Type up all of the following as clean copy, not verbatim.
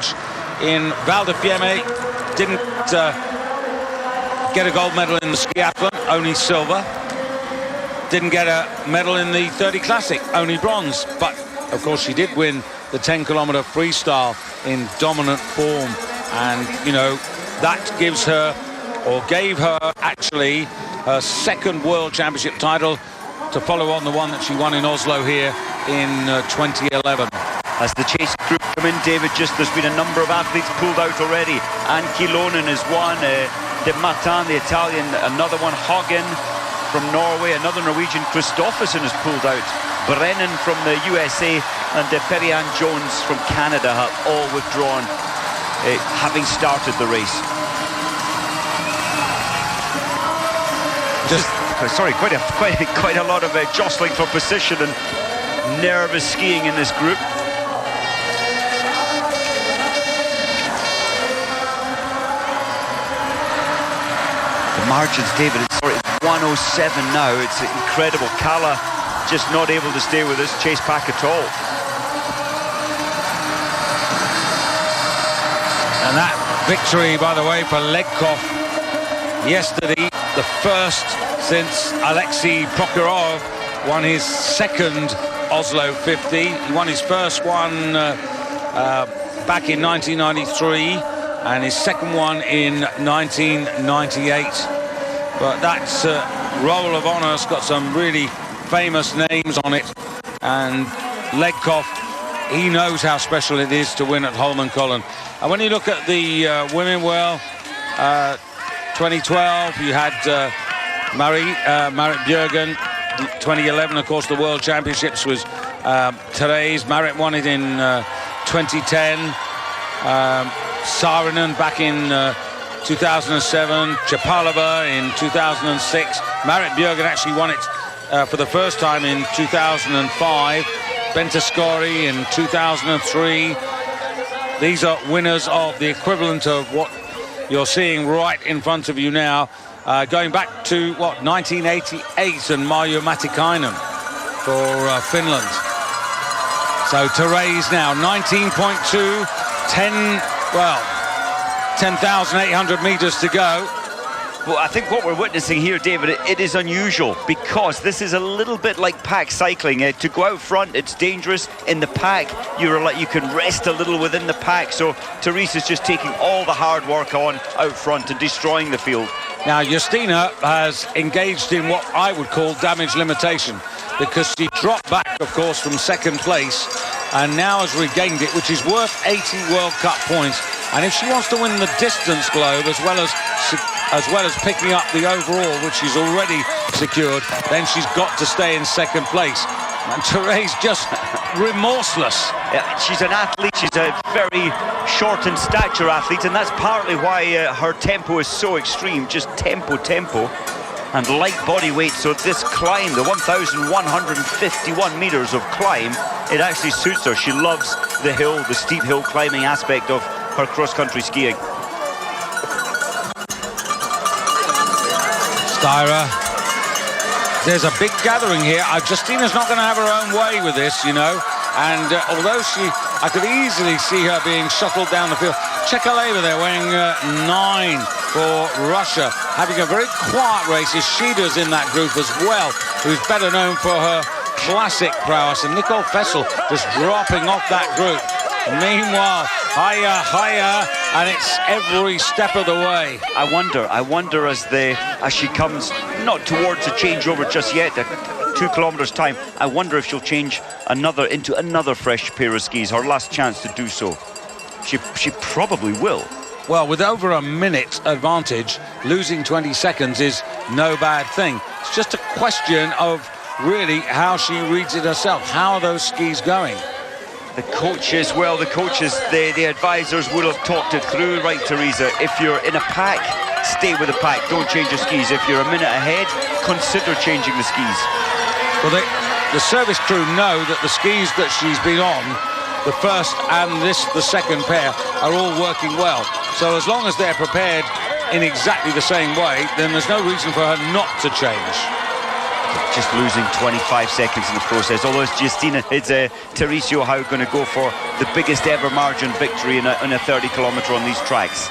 stage in Val di Fiemme. Didn't get a gold medal in the skiathlon, only silver. Didn't get a medal in the 30 Classic, only bronze. But, of course, she did win the 10-kilometer freestyle in dominant form. And, you know, that gives her, or gave her, actually, her second World Championship title to follow on the one that she won in Oslo here in 2011. As the chase group come in, David, there's been a number of athletes pulled out already. Ann Kilonen is one, De Martin, the Italian, another one, Hagen from Norway, another Norwegian, Kristoffersen, is pulled out. Brennan from the USA and Perianne Jones from Canada have all withdrawn, having started the race. Quite a lot of jostling for position and nervous skiing in this group. The margins, David, it's 107 now. It's incredible. Kala just not able to stay with this chase pack at all. And that victory, by the way, for Legkov yesterday, the first since Alexei Prokhorov won his second Oslo 50. He won his first one back in 1993 and his second one in 1998. But that Roll of Honour's got some really famous names on it, and Legkov, he knows how special it is to win at Holmenkollen. And when you look at the women, well, 2012 you had Marit Bjørgen. 2011, of course, the World Championships was Therese. Marit won it in 2010. Saarinen back in 2007. Chapalova in 2006. Marit Bjørgen actually won it for the first time in 2005. Bentaskori in 2003. These are winners of the equivalent of what you're seeing right in front of you now. Going back to, what, 1988 and Marjo Matikainen for Finland. So Therese now, 19.2, 10,800 meters to go. Well, I think what we're witnessing here, David, it is unusual because this is a little bit like pack cycling. To go out front, it's dangerous. In the pack, you can rest a little within the pack. So Therese is just taking all the hard work on out front and destroying the field. Now, Justina has engaged in what I would call damage limitation, because she dropped back, of course, from second place and now has regained it, which is worth 80 World Cup points. And if she wants to win the distance globe as well as picking up the overall, which she's already secured, then she's got to stay in second place. And Therese just remorseless. Yeah, she's an athlete. She's a very short in stature athlete, and that's partly why her tempo is so extreme. Just tempo, and light body weight. So this climb, the 1,151 meters of climb, it actually suits her. She loves the hill, the steep hill climbing aspect of her cross-country skiing. Styra. There's a big gathering here. Justina's not going to have her own way with this, you know. And although I could easily see her being shuttled down the field. Chekaleva there, weighing 9 for Russia, having a very quiet race, as she does in that group as well, who's better known for her classic prowess. And Nicole Fessel just dropping off that group. Meanwhile, higher, and it's every step of the way. I wonder as she comes, not towards a changeover just yet, 2 kilometers time, I wonder if she'll change into another fresh pair of skis, her last chance to do so. She probably will. Well, with over a minute advantage, losing 20 seconds is no bad thing. It's just a question of really how she reads it herself. How are those skis going? The coaches, the advisors will have talked it through. Right, Teresa, if you're in a pack, stay with the pack. Don't change your skis. If you're a minute ahead, consider changing the skis. Well, the service crew know that the skis that she's been on, the first and the second pair, are all working well. So as long as they're prepared in exactly the same way, then there's no reason for her not to change. just losing 25 seconds in the process. Although it's Therese Johaug going to go for the biggest ever margin victory in a 30 kilometre on these tracks.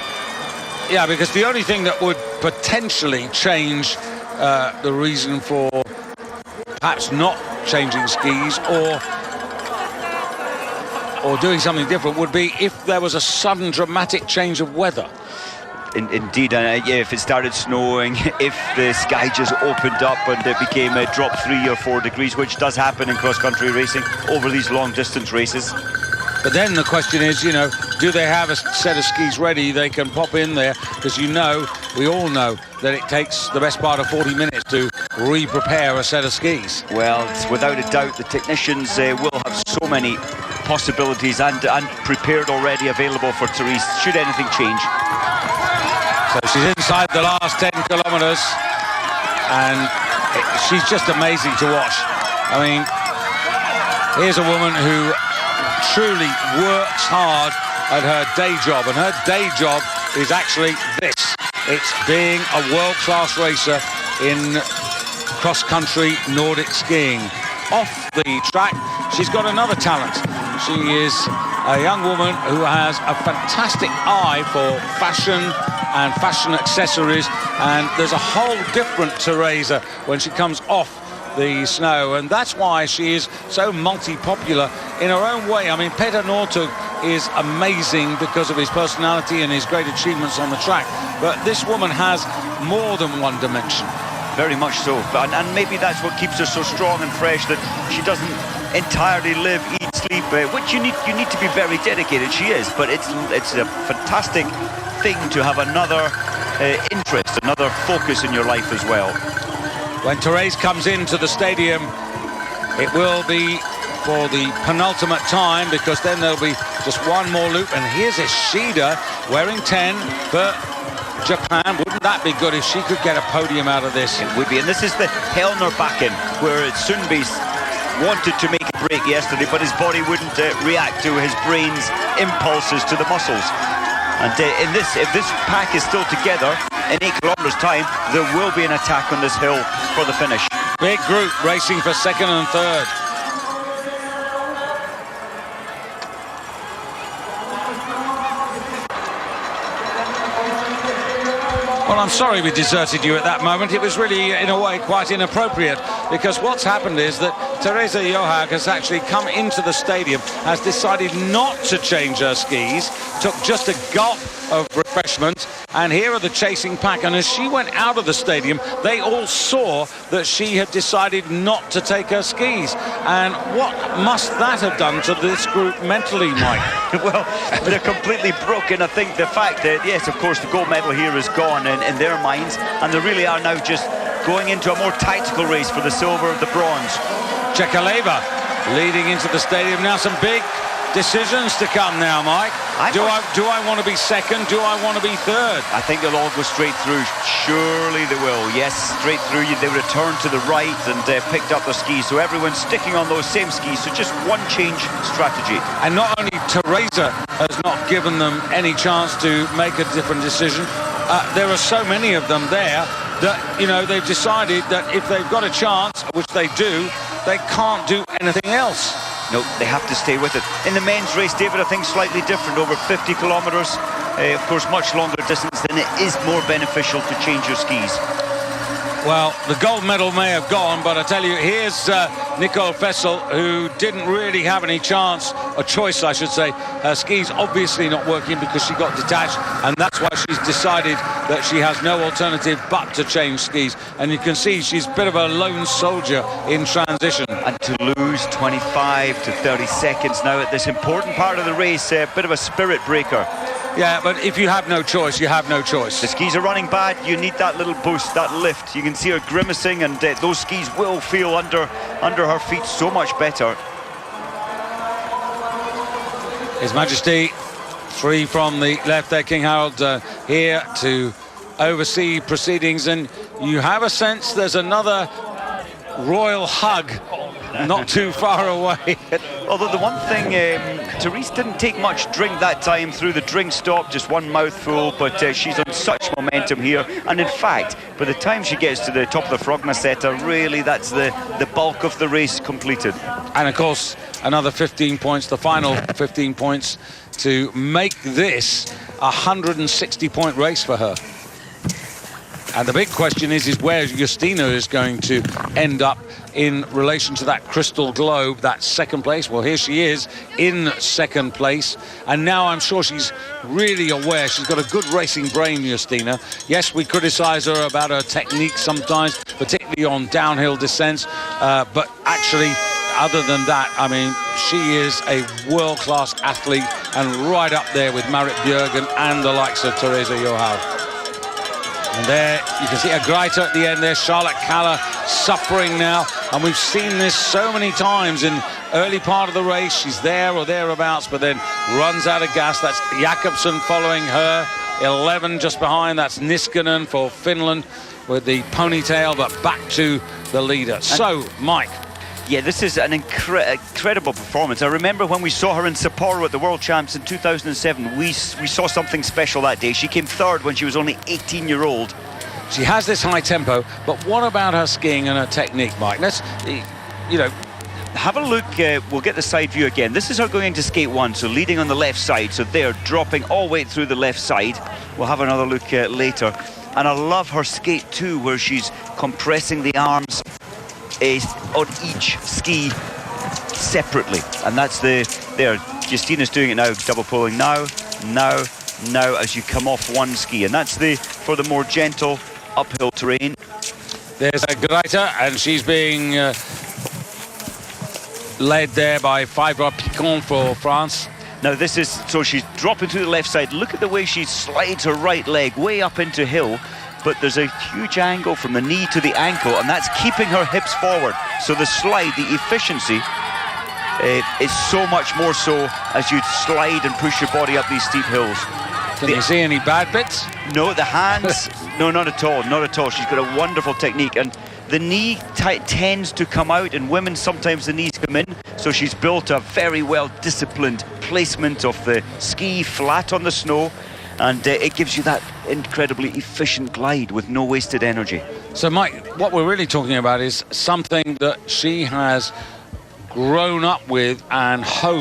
Yeah, because the only thing that would potentially change the reason for perhaps not changing skis or doing something different would be if there was a sudden dramatic change of weather. Indeed, yeah, if it started snowing, if the sky just opened up and it became a drop 3 or 4 degrees, which does happen in cross-country racing over these long-distance races. But then the question is, you know, do they have a set of skis ready they can pop in there? Because you know, we all know that it takes the best part of 40 minutes to re-prepare a set of skis. Well, without a doubt, the technicians will have so many possibilities and prepared already available for Therese, should anything change. So she's inside the last 10 kilometres, and she's just amazing to watch. I mean, here's a woman who truly works hard at her day job, and her day job is actually this. It's being a world-class racer in cross-country Nordic skiing. Off the track, she's got another talent. She is a young woman who has a fantastic eye for fashion and fashion accessories, and there's a whole different Teresa when she comes off the snow, and that's why she is so multi-popular in her own way. I mean, Peter Northug is amazing because of his personality and his great achievements on the track, but this woman has more than one dimension. Very much so, and maybe that's what keeps her so strong and fresh, that she doesn't entirely live, eat, sleep, which you need to be very dedicated. She is, but it's a fantastic thing to have another interest, another focus in your life as well. When Therese comes into the stadium, it will be for the penultimate time, because then there'll be just one more loop. And here's Ishida wearing 10 for Japan. Wouldn't that be good if she could get a podium out of this? It would be, and this is the Helnerbacken, where Sundby's wanted to make a break yesterday, but his body wouldn't react to his brain's impulses to the muscles. And if this pack is still together in 8 kilometres time, there will be an attack on this hill for the finish. Big group racing for second and third. Well, I'm sorry we deserted you at that moment. It was really, in a way, quite inappropriate, because what's happened is that Therese Johaug has actually come into the stadium, has decided not to change her skis, took just a gulp of refreshment, and here are the chasing pack. And as she went out of the stadium, they all saw that she had decided not to take her skis. And what must that have done to this group mentally, Mike? Well, they're completely broken. I think the fact that, yes, of course, the gold medal here is gone in their minds, and they really are now just going into a more tactical race for the silver, the bronze. Chekaleva leading into the stadium now. Some big decisions to come now, Mike. Do I want to be second? Do I want to be third? I think they'll all go straight through. Surely they will. Yes, straight through. They returned to the right and picked up their skis. So everyone's sticking on those same skis. So just one change strategy. And not only Teresa has not given them any chance to make a different decision, there are so many of them there that, you know, they've decided that if they've got a chance, which they do, they can't do anything else. No, they have to stay with it. In the men's race, David, I think slightly different, over 50 kilometres. Of course, much longer distance, then it is more beneficial to change your skis. Well, the gold medal may have gone, but I tell you, here's Nicole Fessel, who didn't really have any chance, a choice, I should say. Her skis obviously not working because she got detached, and that's why she's decided that she has no alternative but to change skis. And you can see she's a bit of a lone soldier in transition. And to lose 25 to 30 seconds now at this important part of the race, a bit of a spirit breaker. Yeah, but if you have no choice, you have no choice. The skis are running bad. You need that little boost, that lift. You can see her grimacing, and those skis will feel under her feet so much better. His Majesty, 3 from the left there, King Harold, here to oversee proceedings, and you have a sense there's another royal hug not too far away. Although the one thing Therese didn't take much drink that time through the drink stop, just one mouthful, but she's on such momentum here. And in fact, by the time she gets to the top of the Frogmasetta, really that's the bulk of the race completed. And of course, another 15 points, the final 15 points to make this a 160-point race for her. And the big question is where Justina is going to end up in relation to that crystal globe, that second place. Well, here she is in second place. And now I'm sure she's really aware. She's got a good racing brain, Justina. Yes, we criticize her about her technique sometimes, particularly on downhill descents. But actually, other than that, I mean, she is a world-class athlete and right up there with Marit Bjørgen and the likes of Teresa Johaug. And there you can see a Greiter at the end there, Charlotte Kaller suffering now, and we've seen this so many times in early part of the race. She's there or thereabouts, but then runs out of gas. That's Jakobsen following her, 11 just behind. That's Niskanen for Finland with the ponytail, but back to the leader. So, Mike. Yeah, this is an incredible performance. I remember when we saw her in Sapporo at the World Champs in 2007, we saw something special that day. She came third when she was only 18-year-old. She has this high tempo, but what about her skiing and her technique, Mike? Let's, you know, have a look. We'll get the side view again. This is her going into skate one, so leading on the left side. So they're dropping all the way through the left side. We'll have another look later. And I love her skate two, where she's compressing the arms on each ski separately, and that's there. Justina's doing it now, double pulling now as you come off one ski, and that's for the more gentle uphill terrain. There's a Greiter, and she's being led there by Faivre-Picon for France. Now this is, so she's dropping to the left side. Look at the way she slides her right leg way up into hill, but there's a huge angle from the knee to the ankle, and that's keeping her hips forward. So the slide, the efficiency is so much more so as you slide and push your body up these steep hills. Can you see any bad bits? No, the hands, no, not at all, not at all. She's got a wonderful technique, and the knee tends to come out. In women, sometimes the knees come in, so she's built a very well-disciplined placement of the ski flat on the snow, and it gives you that incredibly efficient glide with no wasted energy. So, Mike, what we're really talking about is something that she has grown up with and honed